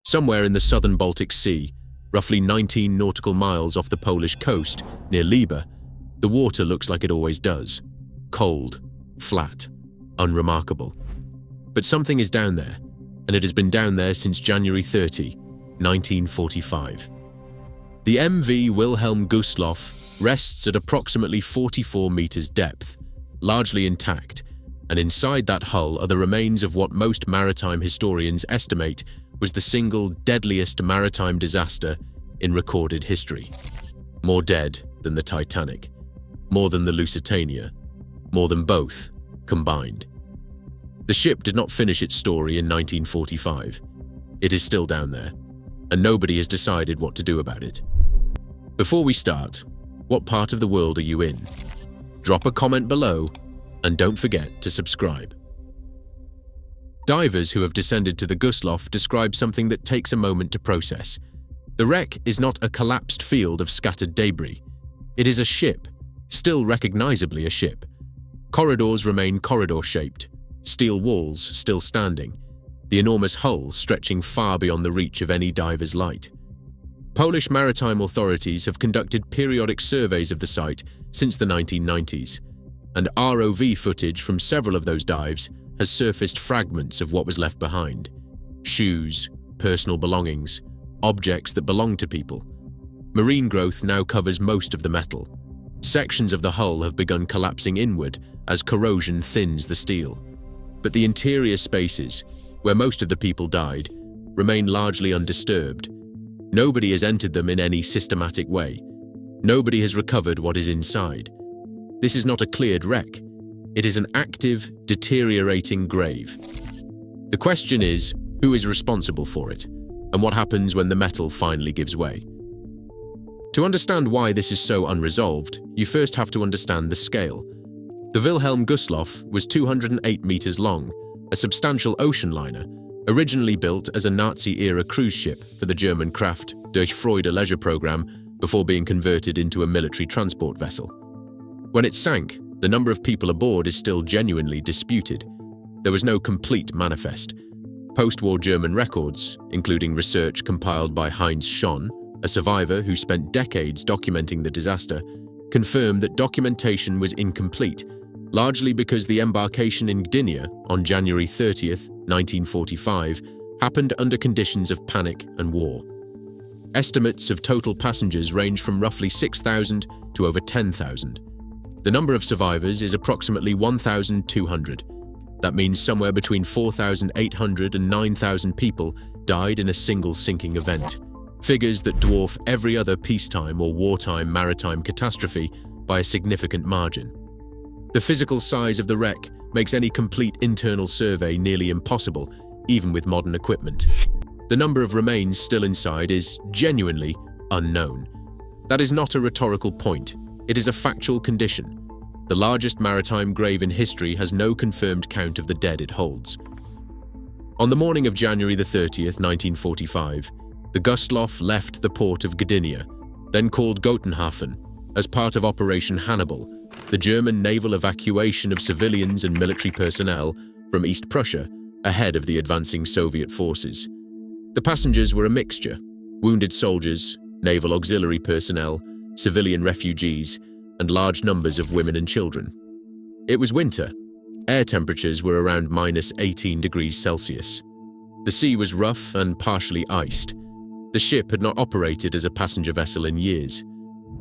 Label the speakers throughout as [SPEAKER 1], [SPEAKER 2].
[SPEAKER 1] Somewhere in the southern Baltic Sea, roughly 19 nautical miles off the Polish coast, near Liebe, the water looks like it always does. Cold, flat, unremarkable. But something is down there, and it has been down there since January 30, 1945. The MV Wilhelm Gustloff rests at approximately 44 meters depth, largely intact, and inside that hull are the remains of what most maritime historians estimate was the single deadliest maritime disaster in recorded history. More dead than the Titanic, more than the Lusitania, more than both combined. The ship did not finish its story in 1945. It is still down there, and nobody has decided what to do about it. Before we start, what part of the world are you in? Drop a comment below, and don't forget to subscribe. Divers who have descended to the Gustloff describe something that takes a moment to process. The wreck is not a collapsed field of scattered debris. It is a ship, still recognizably a ship. Corridors remain corridor-shaped, steel walls still standing, the enormous hull stretching far beyond the reach of any diver's light. Polish maritime authorities have conducted periodic surveys of the site since the 1990s, and ROV footage from several of those dives has surfaced fragments of what was left behind. Shoes, personal belongings, objects that belonged to people. Marine growth now covers most of the metal. Sections of the hull have begun collapsing inward as corrosion thins the steel. But the interior spaces, where most of the people died, remain largely undisturbed. Nobody has entered them in any systematic way. Nobody has recovered what is inside. This is not a cleared wreck. It is an active, deteriorating grave. The question is, who is responsible for it, and what happens when the metal finally gives way? To understand why this is so unresolved, you first have to understand the scale. The Wilhelm Gustloff was 208 meters long, a substantial ocean liner, originally built as a Nazi-era cruise ship for the German Kraft durch Freude leisure program before being converted into a military transport vessel. When it sank, the number of people aboard is still genuinely disputed. There was no complete manifest. Post-war German records, including research compiled by Heinz Schon, a survivor who spent decades documenting the disaster, confirm that documentation was incomplete, largely because the embarkation in Gdynia on January 30th, 1945, happened under conditions of panic and war. Estimates of total passengers range from roughly 6,000 to over 10,000. The number of survivors is approximately 1,200. That means somewhere between 4,800 and 9,000 people died in a single sinking event, figures that dwarf every other peacetime or wartime maritime catastrophe by a significant margin. The physical size of the wreck makes any complete internal survey nearly impossible, even with modern equipment. The number of remains still inside is genuinely unknown. That is not a rhetorical point. It is a factual condition. The largest maritime grave in history has no confirmed count of the dead it holds. On the morning of January 30th, 1945, the Gustloff left the port of Gdynia, then called Gotenhafen, as part of Operation Hannibal, the German naval evacuation of civilians and military personnel from East Prussia ahead of the advancing Soviet forces. The passengers were a mixture: wounded soldiers, naval auxiliary personnel, civilian refugees, and large numbers of women and children. It was winter. Air temperatures were around -18 degrees Celsius. The sea was rough and partially iced. The ship had not operated as a passenger vessel in years.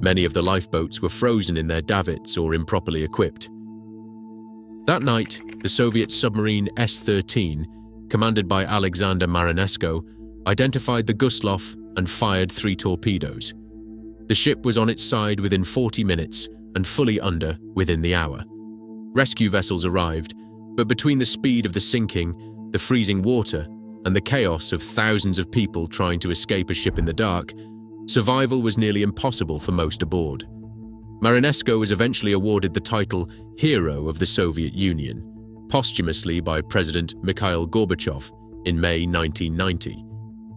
[SPEAKER 1] Many of the lifeboats were frozen in their davits or improperly equipped. That night, the Soviet submarine S-13, commanded by Alexander Marinesko, identified the Gustloff and fired 3 torpedoes. The ship was on its side within 40 minutes and fully under within the hour. Rescue vessels arrived, but between the speed of the sinking, the freezing water, and the chaos of thousands of people trying to escape a ship in the dark, survival was nearly impossible for most aboard. Marinesko was eventually awarded the title Hero of the Soviet Union, posthumously by President Mikhail Gorbachev in May 1990,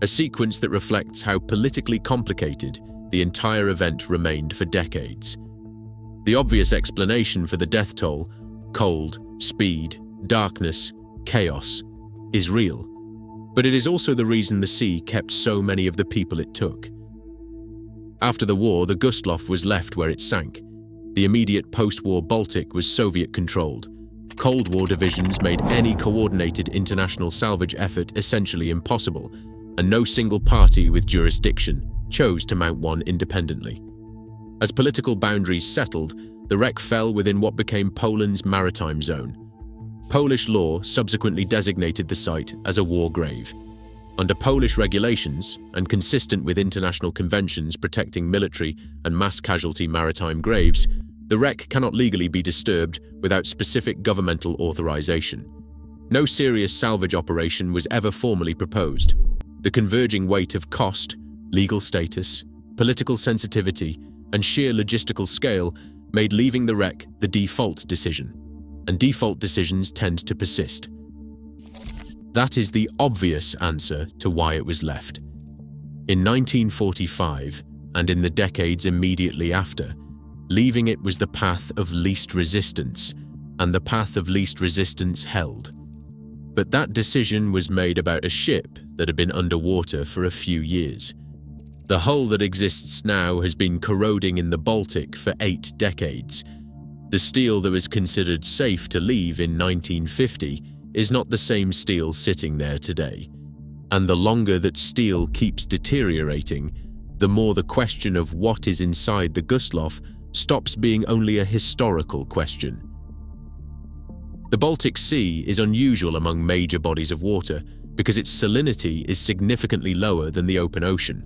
[SPEAKER 1] a sequence that reflects how politically complicated the entire event remained for decades. The obvious explanation for the death toll, cold, speed, darkness, chaos, is real. But it is also the reason the sea kept so many of the people it took. After the war, the Gustloff was left where it sank. The immediate post-war Baltic was Soviet-controlled. Cold War divisions made any coordinated international salvage effort essentially impossible, and no single party with jurisdiction chose to mount one independently. As political boundaries settled, the wreck fell within what became Poland's maritime zone. Polish law subsequently designated the site as a war grave. Under Polish regulations, and consistent with international conventions protecting military and mass casualty maritime graves, the wreck cannot legally be disturbed without specific governmental authorization. No serious salvage operation was ever formally proposed. The converging weight of cost, legal status, political sensitivity, and sheer logistical scale made leaving the wreck the default decision, and default decisions tend to persist. That is the obvious answer to why it was left. In 1945, and in the decades immediately after, leaving it was the path of least resistance, and the path of least resistance held. But that decision was made about a ship that had been underwater for a few years. The hull that exists now has been corroding in the Baltic for 8 decades. The steel that was considered safe to leave in 1950 is not the same steel sitting there today. And the longer that steel keeps deteriorating, the more the question of what is inside the Gustloff stops being only a historical question. The Baltic Sea is unusual among major bodies of water because its salinity is significantly lower than the open ocean.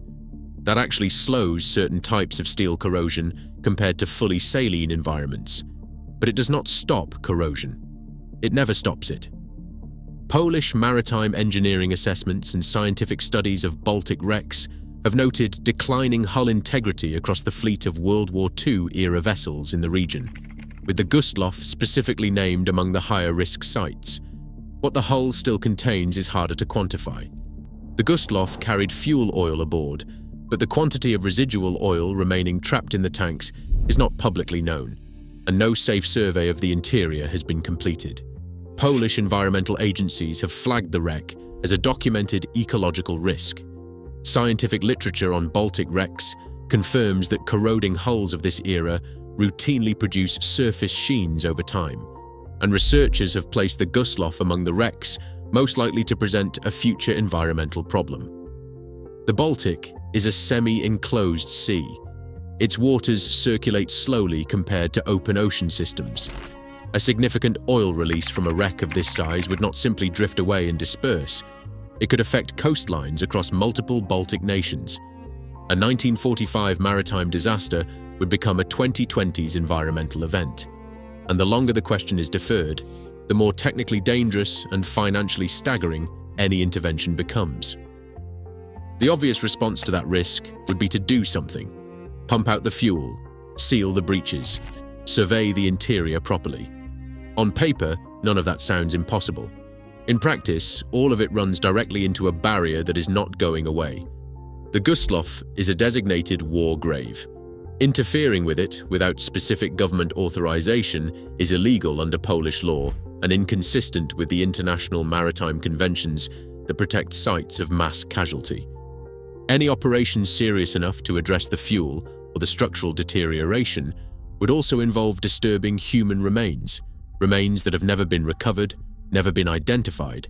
[SPEAKER 1] That actually slows certain types of steel corrosion compared to fully saline environments. But it does not stop corrosion. It never stops it. Polish maritime engineering assessments and scientific studies of Baltic wrecks have noted declining hull integrity across the fleet of World War II-era vessels in the region, with the Gustloff specifically named among the higher-risk sites. What the hull still contains is harder to quantify. The Gustloff carried fuel oil aboard, but the quantity of residual oil remaining trapped in the tanks is not publicly known, and no safe survey of the interior has been completed. Polish environmental agencies have flagged the wreck as a documented ecological risk. Scientific literature on Baltic wrecks confirms that corroding hulls of this era routinely produce surface sheens over time, and researchers have placed the Gustloff among the wrecks most likely to present a future environmental problem. The Baltic is a semi-enclosed sea. Its waters circulate slowly compared to open ocean systems. A significant oil release from a wreck of this size would not simply drift away and disperse. It could affect coastlines across multiple Baltic nations. A 1945 maritime disaster would become a 2020s environmental event. And the longer the question is deferred, the more technically dangerous and financially staggering any intervention becomes. The obvious response to that risk would be to do something. Pump out the fuel, seal the breaches, survey the interior properly. On paper, none of that sounds impossible. In practice, all of it runs directly into a barrier that is not going away. The Gustloff is a designated war grave. Interfering with it without specific government authorization is illegal under Polish law and inconsistent with the international maritime conventions that protect sites of mass casualty. Any operation serious enough to address the fuel or the structural deterioration would also involve disturbing human remains that have never been recovered, never been identified,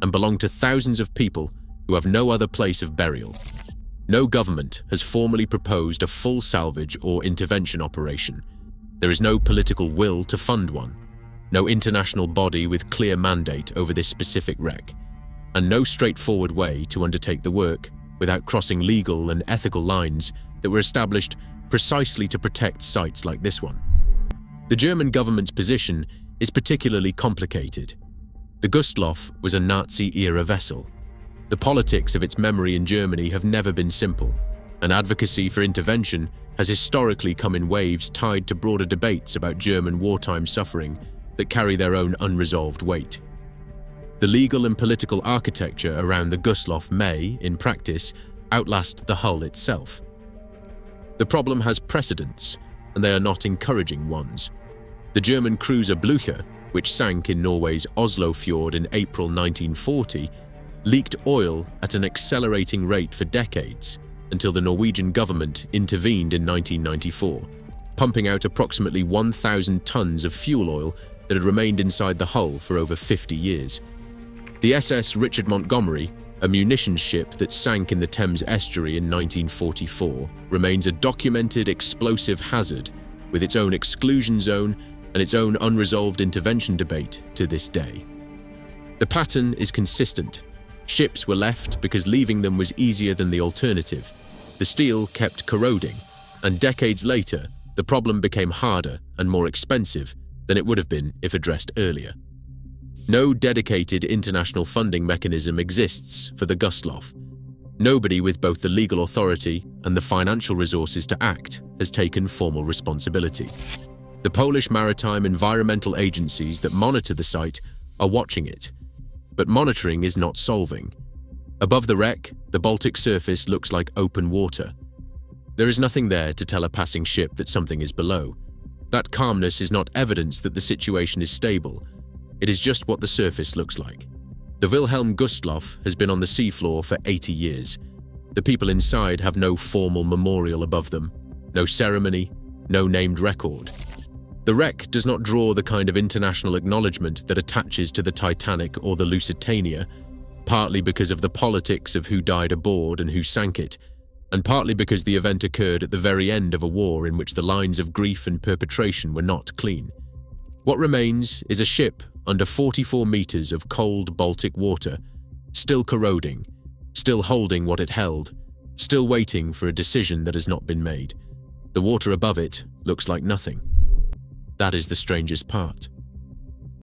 [SPEAKER 1] and belong to thousands of people who have no other place of burial. No government has formally proposed a full salvage or intervention operation. There is no political will to fund one, no international body with clear mandate over this specific wreck, and no straightforward way to undertake the work without crossing legal and ethical lines that were established precisely to protect sites like this one. The German government's position is particularly complicated. The Gustloff was a Nazi-era vessel. The politics of its memory in Germany have never been simple, and advocacy for intervention has historically come in waves tied to broader debates about German wartime suffering that carry their own unresolved weight. The legal and political architecture around the Gustloff may, in practice, outlast the hull itself. The problem has precedents, and they are not encouraging ones. The German cruiser Blücher, which sank in Norway's Oslo fjord in April 1940, leaked oil at an accelerating rate for decades until the Norwegian government intervened in 1994, pumping out approximately 1,000 tons of fuel oil that had remained inside the hull for over 50 years. The SS Richard Montgomery, a munitions ship that sank in the Thames estuary in 1944, remains a documented explosive hazard with its own exclusion zone and its own unresolved intervention debate to this day. The pattern is consistent. Ships were left because leaving them was easier than the alternative. The steel kept corroding, and decades later, the problem became harder and more expensive than it would have been if addressed earlier. No dedicated international funding mechanism exists for the Gustloff. Nobody with both the legal authority and the financial resources to act has taken formal responsibility. The Polish maritime environmental agencies that monitor the site are watching it, but monitoring is not solving. Above the wreck, the Baltic surface looks like open water. There is nothing there to tell a passing ship that something is below. That calmness is not evidence that the situation is stable. It is just what the surface looks like. The Wilhelm Gustloff has been on the seafloor for 80 years. The people inside have no formal memorial above them, no ceremony, no named record. The wreck does not draw the kind of international acknowledgement that attaches to the Titanic or the Lusitania, partly because of the politics of who died aboard and who sank it, and partly because the event occurred at the very end of a war in which the lines of grief and perpetration were not clean. What remains is a ship under 44 meters of cold Baltic water, still corroding, still holding what it held, still waiting for a decision that has not been made. The water above it looks like nothing. That is the strangest part.